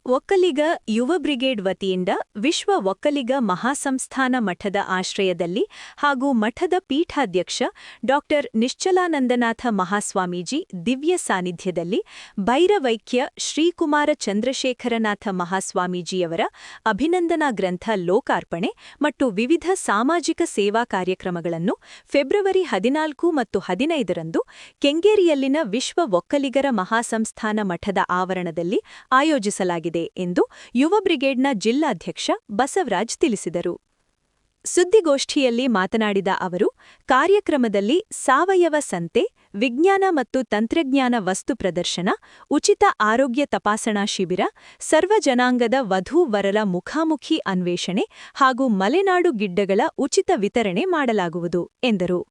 ಒಕ್ಕಲಿಗ ಯುವ ಬ್ರಿಗೇಡ್ ವತಿಯಿಂದ ವಿಶ್ವ ಒಕ್ಕಲಿಗ ಮಹಾಸಂಸ್ಥಾನ ಮಠದ ಆಶ್ರಯದಲ್ಲಿ ಹಾಗೂ ಮಠದ ಪೀಠಾಧ್ಯಕ್ಷ ಡಾ ನಿಶ್ಚಲಾನಂದನಾಥ ಮಹಾಸ್ವಾಮೀಜಿ ದಿವ್ಯ ಸಾನ್ನಿಧ್ಯದಲ್ಲಿ ಭೈರವೈಕ್ಯ ಶ್ರೀಕುಮಾರ ಚಂದ್ರಶೇಖರನಾಥ ಮಹಾಸ್ವಾಮೀಜಿಯವರ ಅಭಿನಂದನಾ ಗ್ರಂಥ ಲೋಕಾರ್ಪಣೆ ಮತ್ತು ವಿವಿಧ ಸಾಮಾಜಿಕ ಸೇವಾ ಕಾರ್ಯಕ್ರಮಗಳನ್ನು ಫೆಬ್ರವರಿ 14 ಮತ್ತು 15ರಂದು ಕೆಂಗೇರಿಯಲ್ಲಿನ ವಿಶ್ವ ಒಕ್ಕಲಿಗರ ಮಹಾಸಂಸ್ಥಾನ ಮಠದ ಆವರಣದಲ್ಲಿ ಆಯೋಜಿಸಲಾಗಿದೆ ಎಂದು ಯುವ ಬ್ರಿಗೇಡ್ನ ಜಿಲ್ಲಾಧ್ಯಕ್ಷ ಬಸವರಾಜ್ ತಿಳಿಸಿದರು. ಸುದ್ದಿಗೋಷ್ಠಿಯಲ್ಲಿ ಮಾತನಾಡಿದ ಅವರು, ಕಾರ್ಯಕ್ರಮದಲ್ಲಿ ಸಾವಯವ ಸಂತೆ, ವಿಜ್ಞಾನ ಮತ್ತು ತಂತ್ರಜ್ಞಾನ ವಸ್ತು ಪ್ರದರ್ಶನ, ಉಚಿತ ಆರೋಗ್ಯ ತಪಾಸಣಾ ಶಿಬಿರ, ಸರ್ವ ಜನಾಂಗದ ವಧೂ-ವರರ ಮುಖಾಮುಖಿ ಅನ್ವೇಷಣೆ ಹಾಗೂ ಮಲೆನಾಡು ಗಿಡ್ಡಗಳ ಉಚಿತ ವಿತರಣೆ ಮಾಡಲಾಗುವುದು ಎಂದರು.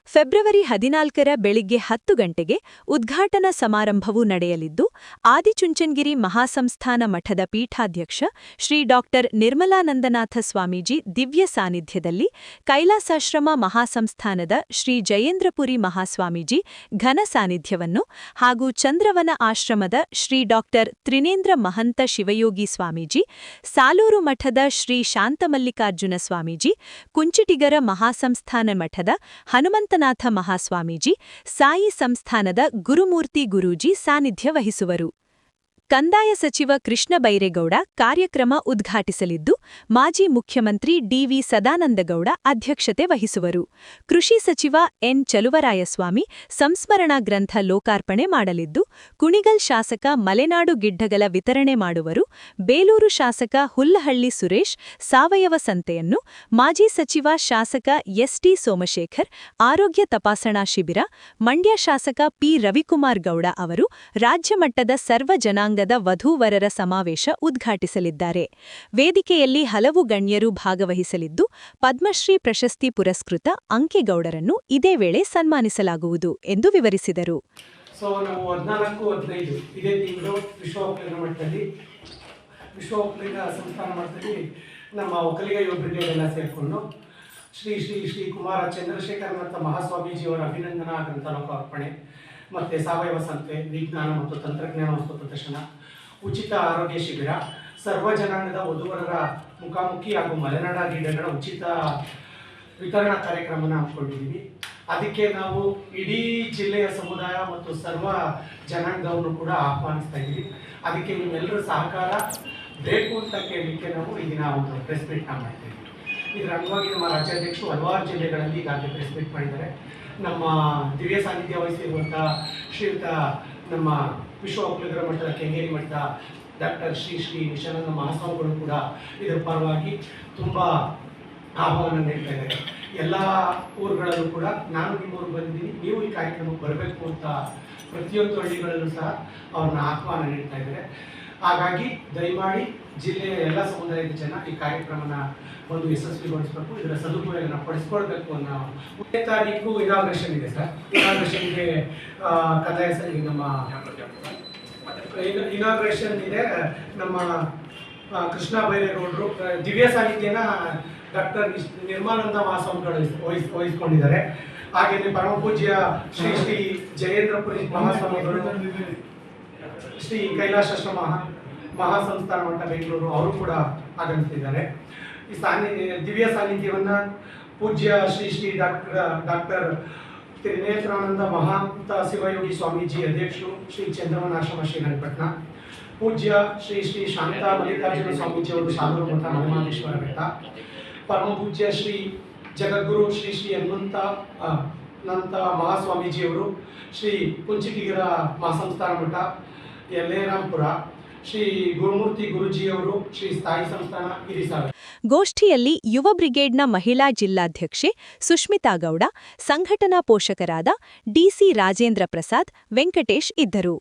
ಫೆಬ್ರವರಿ 14ರ ಬೆಳಿಗ್ಗೆ 10 ಗಂಟೆಗೆ ಉದ್ಘಾಟನಾ ಸಮಾರಂಭವು ನಡೆಯಲಿದ್ದು, ಆದಿಚುಂಚನಗಿರಿ ಮಹಾಸಂಸ್ಥಾನ ಮಠದ ಪೀಠಾಧ್ಯಕ್ಷ ಶ್ರೀ ಡಾ ನಿರ್ಮಲಾನಂದನಾಥ ಸ್ವಾಮೀಜಿ ದಿವ್ಯ ಸಾನ್ನಿಧ್ಯದಲ್ಲಿ, ಕೈಲಾಸಾಶ್ರಮ ಮಹಾಸಂಸ್ಥಾನದ ಶ್ರೀ ಜಯೇಂದ್ರಪುರಿ ಮಹಾಸ್ವಾಮೀಜಿ ಘನ ಸಾನ್ನಿಧ್ಯವನ್ನು ಹಾಗೂ ಚಂದ್ರವನ ಆಶ್ರಮದ ಶ್ರೀ ಡಾ ತ್ರಿನೇಂದ್ರ ಮಹಂತ ಶಿವಯೋಗಿ ಸ್ವಾಮೀಜಿ, ಸಾಲೂರು ಮಠದ ಶ್ರೀ ಶಾಂತಮಲ್ಲಿಕಾರ್ಜುನ ಸ್ವಾಮೀಜಿ, ಕುಂಚಿಟಿಗರ ಮಹಾಸಂಸ್ಥಾನ ಮಠದ ಹನುಮಂತನಾಥ ಮಹಾಸ್ವಾಮೀಜಿ, ಸಾಯಿ ಸಂಸ್ಥಾನದ ಗುರುಮೂರ್ತಿ ಗುರೂಜಿ ಸಾನ್ನಿಧ್ಯ ವಹಿಸುವರು. ಕಂದಾಯ ಸಚಿವ ಕೃಷ್ಣ ಬೈರೇಗೌಡ ಕಾರ್ಯಕ್ರಮ ಉದ್ಘಾಟಿಸಲಿದ್ದು, ಮಾಜಿ ಮುಖ್ಯಮಂತ್ರಿ ಡಿ.ವಿ. ಸದಾನಂದಗೌಡ ಅಧ್ಯಕ್ಷತೆ ವಹಿಸುವರು. ಕೃಷಿ ಸಚಿವ ಎನ್. ಚಲುವರಾಯಸ್ವಾಮಿ ಸಂಸ್ಮರಣಾ ಗ್ರಂಥ ಲೋಕಾರ್ಪಣೆ ಮಾಡಲಿದ್ದು, ಕುಣಿಗಲ್ ಶಾಸಕ ಮಲೆನಾಡು ಗಿಡ್ಡಗಳ ವಿತರಣೆ ಮಾಡುವರು. ಬೇಲೂರು ಶಾಸಕ ಹುಲ್ಲಹಳ್ಳಿ ಸುರೇಶ್ ಸಾವಯವ ಸಂತೆಯನ್ನು, ಮಾಜಿ ಸಚಿವ ಶಾಸಕ ಎಸ್.ಟಿ. ಸೋಮಶೇಖರ್ ಆರೋಗ್ಯ ತಪಾಸಣಾ ಶಿಬಿರ, ಮಂಡ್ಯ ಶಾಸಕ ಪಿ. ರವಿಕುಮಾರ್ ಗೌಡ ಅವರು ರಾಜ್ಯಮಟ್ಟದ ಸರ್ವ ಜನಾಂಗದ ವಧೂ-ವರರ ಸಮಾವೇಶ ಉದ್ಘಾಟಿಸಲಿದ್ದಾರೆ. ವೇದಿಕೆಯಲ್ಲಿ ಹಲವು ಗಣ್ಯರು ಭಾಗವಹಿಸಲಿದ್ದು, ಪದ್ಮಶ್ರೀ ಪ್ರಶಸ್ತಿ ಪುರಸ್ಕೃತ ಅಂಕೇಗೌಡರನ್ನು ಇದೇ ವೇಳೆ ಸನ್ಮಾನಿಸಲಾಗುವುದು ಎಂದು ವಿವರಿಸಿದರು. ನಾವು 14-15 ಇದೇ ತಿಂಗಳು ವಿಶ್ವ ಒಕ್ಕಲಿಗ ಮಟ್ಟದಲ್ಲಿ ವಿಶ್ವ ಒಕ್ಕಲಿಗ ಸಂಸ್ಥಾನ ಮಟ್ಟದಲ್ಲಿ ನಮ್ಮ ಒಕ್ಕಲಿಗ ಯುವ ಬ್ರಿಗೇಡ್ ಎಲ್ಲ ಸೇರಿಕೊಂಡು ಶ್ರೀ ಶ್ರೀ ಶ್ರೀ ಕುಮಾರ ಚಂದ್ರಶೇಖರನಾಥ ಮಹಾಸ್ವಾಮೀಜಿಯವರ ಅಭಿನಂದನಾ ಗ್ರಂಥ ಲೋಕಾರ್ಪಣೆ ಮತ್ತು ಸಾವಯವ ಸಂತೆ, ವಿಜ್ಞಾನ ಮತ್ತು ತಂತ್ರಜ್ಞಾನ ವಸ್ತು ಪ್ರದರ್ಶನ, ಉಚಿತ ಆರೋಗ್ಯ ಶಿಬಿರ, ಸರ್ವ ಜನಾಂಗದ ವಧುವರರ ಮುಖಾಮುಖಿ ಹಾಗೂ ಮಲೆನಾಡ ಗಿಡಗಳ ಉಚಿತ ವಿತರಣಾ ಕಾರ್ಯಕ್ರಮನ ಹಮ್ಮಿಕೊಂಡಿದ್ದೀವಿ. ಅದಕ್ಕೆ ನಾವು ಇಡೀ ಜಿಲ್ಲೆಯ ಸಮುದಾಯ ಮತ್ತು ಸರ್ವ ಜನಾಂಗವನ್ನು ಕೂಡ ಆಹ್ವಾನಿಸ್ತಾ ಇದ್ದೀವಿ. ಅದಕ್ಕೆ ನಿಮ್ಮೆಲ್ಲರ ಸಹಕಾರ ಬೇಕು ಅಂತ ಕೇಳಲಿಕ್ಕೆ ನಾವು ಈ ದಿನ ಒಂದು ಪ್ರೆಸ್ ಮೀಟ್ನ ಮಾಡ್ತೀವಿ. ಇದರ ಅಂಗವಾಗಿ ನಮ್ಮ ರಾಜ್ಯಾಧ್ಯಕ್ಷರು ಹಲವಾರು ಜಿಲ್ಲೆಗಳಲ್ಲಿ ಈಗಾಗಲೇ ಪ್ರೆಸ್ ಮೀಟ್ ಮಾಡಿದ್ದಾರೆ. ನಮ್ಮ ದಿವ್ಯ ಸಾನ್ನಿಧ್ಯ ವಹಿಸಿರುವಂಥ ಶ್ರೀಯುತ ನಮ್ಮ ವಿಶ್ವ ಒಕ್ಕಲಿಗರ ಮಠದ ಕೆಂಗೇರಿ ಮಠದ ಡಾಕ್ಟರ್ ಶ್ರೀ ಶ್ರೀ ನಿಶಾನಂದ ಮಹಾಸ್ವಾಮಿಗಳು ಕೂಡ ಇದರ ಪರವಾಗಿ ತುಂಬ ಆಹ್ವಾನ ನೀಡ್ತಾ ಇದ್ದಾರೆ. ಎಲ್ಲ ಊರುಗಳಲ್ಲೂ ಕೂಡ ನಾನು ನಿಮ್ಮೂರಿಗೆ ಬಂದಿದ್ದೀನಿ, ನೀವು ಈ ಕಾರ್ಯಕ್ರಮಕ್ಕೆ ಬರಬೇಕು ಅಂತ ಪ್ರತಿಯೊಂದು ಹಳ್ಳಿಗಳಲ್ಲೂ ಸಹ ಅವ್ರನ್ನ ಆಹ್ವಾನ ನೀಡ್ತಾ ಇದ್ದಾರೆ. ಹಾಗಾಗಿ ದಯಮಾಡಿ ಜಿಲ್ಲೆಯ ಎಲ್ಲ ಸಮುದಾಯದ ಜನ ಈ ಕಾರ್ಯಕ್ರಮನ ಒಂದು ಯಶಸ್ವಿಗೊಳಿಸಬೇಕು, ಇದರ ಸದುಪಯೋಗನ ಪಡಿಸ್ಕೊಳ್ಬೇಕು ಅನ್ನೋ 1ನೇ ತಾರೀಕು ಇನಾಗ್ರೇಷನ್ ಇದೆ ಸರ್. ಇನಾಗ್ರೇಷನ್ಗೆ ಕಂದಾಯ ನಮ್ಮ ಇನಾಗ್ರೇಷನ್ ಇದೆ. ನಮ್ಮ ಕೃಷ್ಣ ಬೈರೇಗೌಡರು ದಿವ್ಯ ಸಾನ್ನಿಧ್ಯನ ಡಾಕ್ಟರ್ ನಿರ್ಮಲಾನಂದ ಮಹಾಸ್ವಾಮಿಗಳು ವಹಿಸ್ಕೊಂಡಿದ್ದಾರೆ. ಹಾಗೆಯೇ ಪರಮ ಪೂಜ್ಯ ಶ್ರೀ ಶ್ರೀ ಜಯೇಂದ್ರಪುರಿ ಮಹಾಸ್ವಾಮಿಗಳು, ಶ್ರೀ ಕೈಲಾಸಾಶ್ರಮ ಮಹಾಸಂಸ್ಥಾನ ಮಠ ಬೆಂಗಳೂರು ಅವರು ಕೂಡ ಆಗಮಿಸಿದ್ದಾರೆ. ಈ ದಿವ್ಯ ಸಾನ್ನಿಧ್ಯವನ್ನು ಪೂಜ್ಯ ಶ್ರೀ ಶ್ರೀ ಡಾಕ್ಟರ್ ತ್ರಿನೇತ್ರಾನಂದ ಮಹಾಂತ ಶಿವಯೋಗಿ ಸ್ವಾಮೀಜಿ ಅಧ್ಯಕ್ಷರು, ಶ್ರೀ ಚಂದ್ರವನಾಶ್ರಮ ಶ್ರೀರಂಗಪಟ್ಟಣ, ಪೂಜ್ಯ ಶ್ರೀ ಶ್ರೀ ಶಾಂತ ಮಲ್ಲಿಕಾರ್ಜುನ ಸ್ವಾಮೀಜಿಯವರು ಸಾಲೂರು ಮಠ ಮಲೆಮಹದೇಶ್ವರ ಬೆಟ್ಟ, ಪರಮ ಪೂಜ್ಯ ಶ್ರೀ ಜಗದ್ಗುರು ಶ್ರೀ ಶ್ರೀ ಹನುಮಂತ ಮಹಾಸ್ವಾಮೀಜಿಯವರು, ಶ್ರೀ ಕುಂಚಿಟಿಗರ ಮಹಾಸಂಸ್ಥಾನ ಮಠ ಯಲ್ಲೇರಾಂಪುರ, ಶ್ರೀ ಗುರುಮೂರ್ತಿ ಗುರೂಜಿಯವರು, ಶ್ರೀ ಸಾಯಿ ಸಂಸ್ಥಾನ ಹಿರಿಸಾಗರ. ಗೋಷ್ಠಿಯಲ್ಲಿ ಯುವ ಬ್ರಿಗೇಡ್ನ ಮಹಿಳಾ ಜಿಲ್ಲಾಧ್ಯಕ್ಷೆ ಸುಷ್ಮಿತಾ ಗೌಡ, ಸಂಘಟನಾ ಪೋಷಕರಾದ ಡಿಸಿ ರಾಜೇಂದ್ರ ಪ್ರಸಾದ್, ವೆಂಕಟೇಶ್ ಇದ್ದರು.